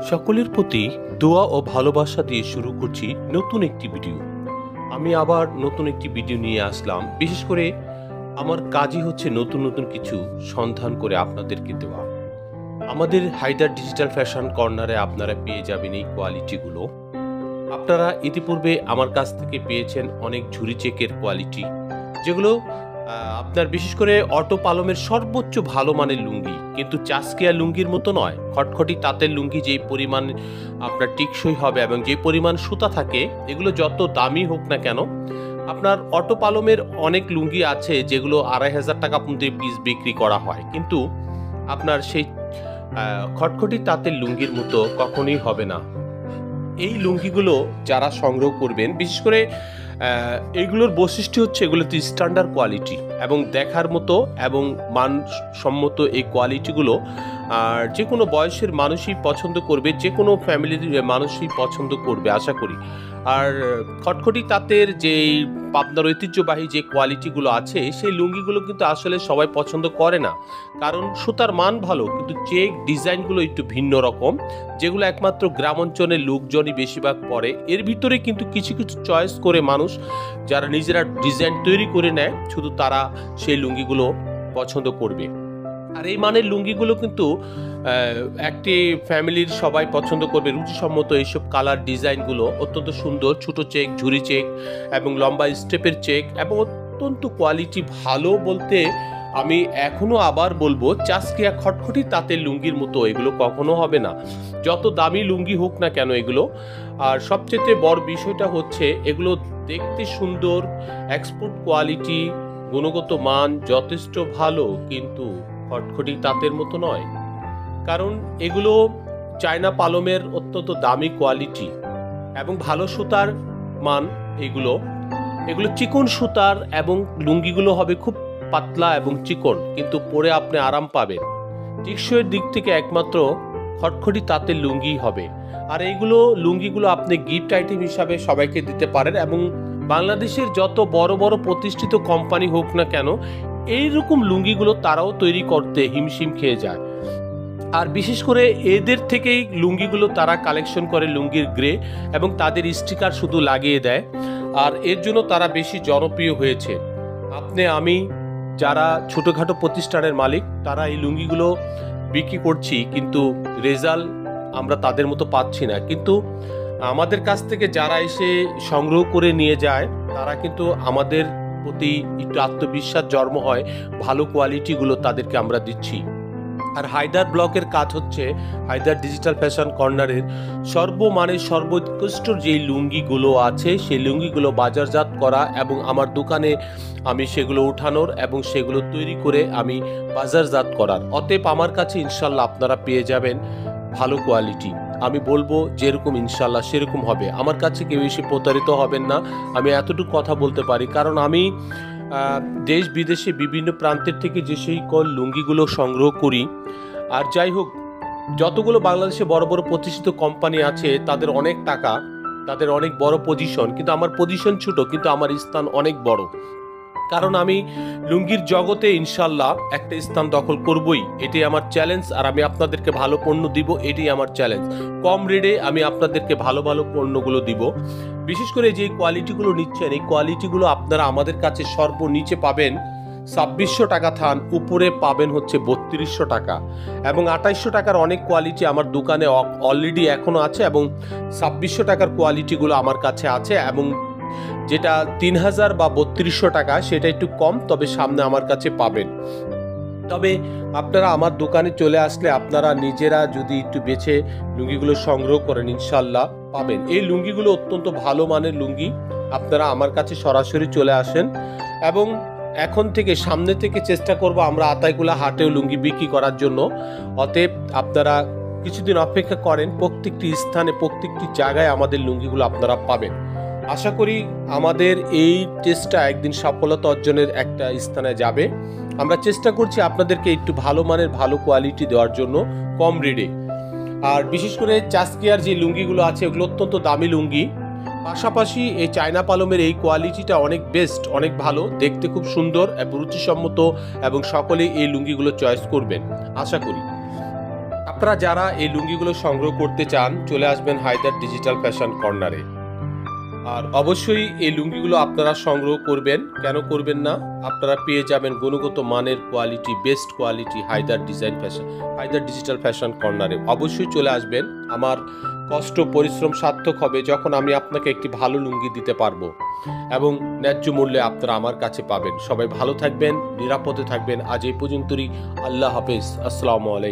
সকলের প্রতি দোয়া ও ভালোবাসা দিয়ে শুরু করছি নতুন একটি ভিডিও। আমি আবার নতুন একটি ভিডিও নিয়ে আসলাম। বিশেষ করে আমার কাজই হচ্ছে নতুন নতুন কিছু সন্ধান করে আপনাদেরকে দেওয়া। আমাদের হায়দার ডিজিটাল ফ্যাশন কর্নারে আপনারা পেয়ে যাবেন এই কোয়ালিটিগুলো। আপনারা ইতিপূর্বে আমার কাছ থেকে পেয়েছেন অনেক ঝুরি চেকের কোয়ালিটি, যেগুলো আপনার বিশেষ করে অটো পালমের সর্বোচ্চ ভালো মানের লুঙ্গি, কিন্তু চাসকিয়া লুঙ্গির মতো নয়। খটখটি তাঁতের লুঙ্গি যেই পরিমাণ আপনার টিকসই হবে এবং যে পরিমাণ সুতা থাকে, এগুলো যত দামি হোক না কেন, আপনার অটো পালমের অনেক লুঙ্গি আছে যেগুলো 2500 টাকা পর্যন্ত পিস বিক্রি করা হয়, কিন্তু আপনার সেই খটখটি তাঁতের লুঙ্গির মতো কখনোই হবে না। এই লুঙ্গিগুলো যারা সংগ্রহ করবেন, বিশেষ করে এগুলোর বৈশিষ্ট্য হচ্ছে এগুলোতে স্ট্যান্ডার্ড কোয়ালিটি এবং দেখার মতো এবং মানসম্মত এই কোয়ালিটিগুলো আর যে কোনো বয়সের মানুষই পছন্দ করবে, যে কোনো ফ্যামিলির মানুষই পছন্দ করবে আশা করি। আর খটখটি তাঁতের যেই পাবনার ঐতিহ্যবাহী যে কোয়ালিটিগুলো আছে, সেই লুঙ্গিগুলো কিন্তু আসলে সবাই পছন্দ করে না, কারণ সুতার মান ভালো কিন্তু চেক ডিজাইনগুলো একটু ভিন্ন রকম, যেগুলো একমাত্র গ্রাম অঞ্চলের লোকজনই বেশিরভাগ পরে। এর ভিতরে কিন্তু কিছু কিছু চয়েস করে মানুষ যারা নিজেরা ডিজাইন তৈরি করে নেয়, শুধু তারা সেই লুঙ্গিগুলো পছন্দ করবে। আর এই মানের লুঙ্গিগুলো কিন্তু একটি ফ্যামিলির সবাই পছন্দ করবে। রুচিসম্মত এইসব কালার ডিজাইনগুলো অত্যন্ত সুন্দর, ছোট চেক, ঝুরি চেক এবং লম্বা স্টেপের চেক এবং অত্যন্ত কোয়ালিটি ভালো বলতে আমি এখনো আবার বলবো, চাসকিয়া খটখটি তাঁতের লুঙ্গির মতো এগুলো কখনো হবে না, যত দামি লুঙ্গি হোক না কেন এগুলো। আর সবচেয়ে বড় বিষয়টা হচ্ছে এগুলো দেখতে সুন্দর, এক্সপোর্ট কোয়ালিটি, গুণগত মান যথেষ্ট ভালো, কিন্তু খটখটি তাঁতের মতো নয়, কারণ এগুলো চায়না পালমের অত্যন্ত দামি কোয়ালিটি এবং ভালো সুতার মান। এগুলো চিকন সুতার এবং লুঙ্গিগুলো হবে খুব পাতলা এবং চিকন, কিন্তু পরে আপনি আরাম পাবেন। টেকসইয়ের দিক থেকে একমাত্র খটখটি তাঁতের লুঙ্গি হবে। আর এইগুলো লুঙ্গিগুলো আপনি গিফট আইটেম হিসাবে সবাইকে দিতে পারেন এবং বাংলাদেশের যত বড় বড় প্রতিষ্ঠিত কোম্পানি হোক না কেন, এইরকম লুঙ্গিগুলো তারাও তৈরি করতে হিমশিম খেয়ে যায়। আর বিশেষ করে এদের থেকেই লুঙ্গিগুলো তারা কালেকশন করে, লুঙ্গির গ্রে, এবং তাদের স্টিকার শুধু লাগিয়ে দেয়। আর এর জন্য তারা বেশি জনপ্রিয় হয়েছে। আমি যারা ছোটোখাটো প্রতিষ্ঠানের মালিক, তারা এই লুঙ্গিগুলো বিক্রি করছি, কিন্তু রেজাল্ট আমরা তাদের মতো পাচ্ছি না। কিন্তু আমাদের কাছ থেকে যারা এসে সংগ্রহ করে নিয়ে যায়, তারা কিন্তু আমাদের প্রতি একটু আত্মবিশ্বাস জন্ম হয়, ভালো কোয়ালিটিগুলো তাদেরকে আমরা দিচ্ছি। আর হায়দার ব্লকের কাজ হচ্ছে হায়দার ডিজিটাল ফ্যাশন কর্নারের সর্বমানের সর্বোৎকৃষ্ট যেই লুঙ্গিগুলো আছে, সেই লুঙ্গিগুলো বাজারজাত করা এবং আমার দোকানে আমি সেগুলো উঠানোর এবং সেগুলো তৈরি করে আমি বাজারজাত করার। অতএব আমার কাছে ইনশাল্লাহ আপনারা পেয়ে যাবেন ভালো কোয়ালিটি। আমি বলবো যেরকম ইনশাল্লাহ সেরকম হবে। আমার কাছে কেউ এসে প্রতারিত হবেন না, আমি এতটুকু কথা বলতে পারি, কারণ আমি দেশ বিদেশে বিভিন্ন প্রান্তের থেকে যে সেই লুঙ্গিগুলো সংগ্রহ করি। আর যাই হোক, যতগুলো বাংলাদেশে বড় বড় প্রতিষ্ঠিত কোম্পানি আছে, তাদের অনেক টাকা, তাদের অনেক বড় পজিশন, কিন্তু আমার পজিশন ছোট, কিন্তু আমার স্থান অনেক বড়, কারণ আমি লুঙ্গির জগতে ইনশাল্লাহ একটা স্থান দখল করবই। এটাই আমার চ্যালেঞ্জ। আর আমি আপনাদেরকে ভালো পণ্য দিব, এটাই আমার চ্যালেঞ্জ। কম রেটে আমি আপনাদেরকে ভালো ভালো পণ্যগুলো দিব। বিশেষ করে যে কোয়ালিটিগুলো নিচ্ছেন, এই কোয়ালিটিগুলো আপনারা আমাদের কাছে সর্বনিচে পাবেন 2600 টাকা থান, উপরে পাবেন হচ্ছে 3200 টাকা এবং 2800 টাকার অনেক কোয়ালিটি আমার দোকানে অলরেডি এখনো আছে, এবং 2600 টাকার কোয়ালিটিগুলো আমার কাছে আছে, এবং যেটা 3000 বা 3200 টাকা সেটা একটু কম, তবে সামনে আমার কাছে পাবেন। তবে আপনারা আমার দোকানে চলে আসলে আপনারা নিজেরা যদি একটু বেছে লুঙ্গিগুলো সংগ্রহ করেন, ইনশাল্লাহ পাবেন। এই লুঙ্গিগুলো অত্যন্ত ভালো মানের লুঙ্গি। আপনারা আমার কাছে সরাসরি চলে আসেন, এবং এখন থেকে সামনে থেকে চেষ্টা করব আমরা আতাইকুলা হাটেও লুঙ্গি বিক্রি করার জন্য। অতএব আপনারা কিছুদিন অপেক্ষা করেন, প্রত্যেকটি স্থানে প্রত্যেকটি জায়গায় আমাদের লুঙ্গিগুলো আপনারা পাবেন। আশা করি আমাদের এই চেষ্টা একদিন সফলতা অর্জনের একটা স্থানে যাবে। আমরা চেষ্টা করছি আপনাদেরকে একটু ভালো মানের ভালো কোয়ালিটি দেওয়ার জন্য, কম রেটে। আর বিশেষ করে চাসকিয়ার যে লুঙ্গিগুলো আছে, ওগুলো অত্যন্ত দামি লুঙ্গি। পাশাপাশি এই চায়না পালমের এই কোয়ালিটিটা অনেক বেস্ট, অনেক ভালো, দেখতে খুব সুন্দর এবং রুচিসম্মত, এবং সকলেই এই লুঙ্গিগুলো চয়েস করবেন আশা করি। আপনারা যারা এই লুঙ্গিগুলো সংগ্রহ করতে চান চলে আসবেন হায়দার ডিজিটাল ফ্যাশন কর্নারে। আর অবশ্যই এই লুঙ্গিগুলো আপনারা সংগ্রহ করবেন, কেন করবেন না? আপনারা পেয়ে যাবেন গুণগত মানের quality, best quality Haidar digital fashion কর্নারে। অবশ্যই চলে আসবেন। আমার কষ্ট পরিশ্রম সার্থক হবে যখন আমি আপনাকে একটি ভালো লুঙ্গি দিতে পারবো এবং ন্যায্য মূল্যে আপনারা আমার কাছে পাবেন। সবাই ভালো থাকবেন, নিরাপদে থাকবেন। আজ এই পর্যন্তই। আল্লাহ হাফেজ। আসসালামু আলাইকুম।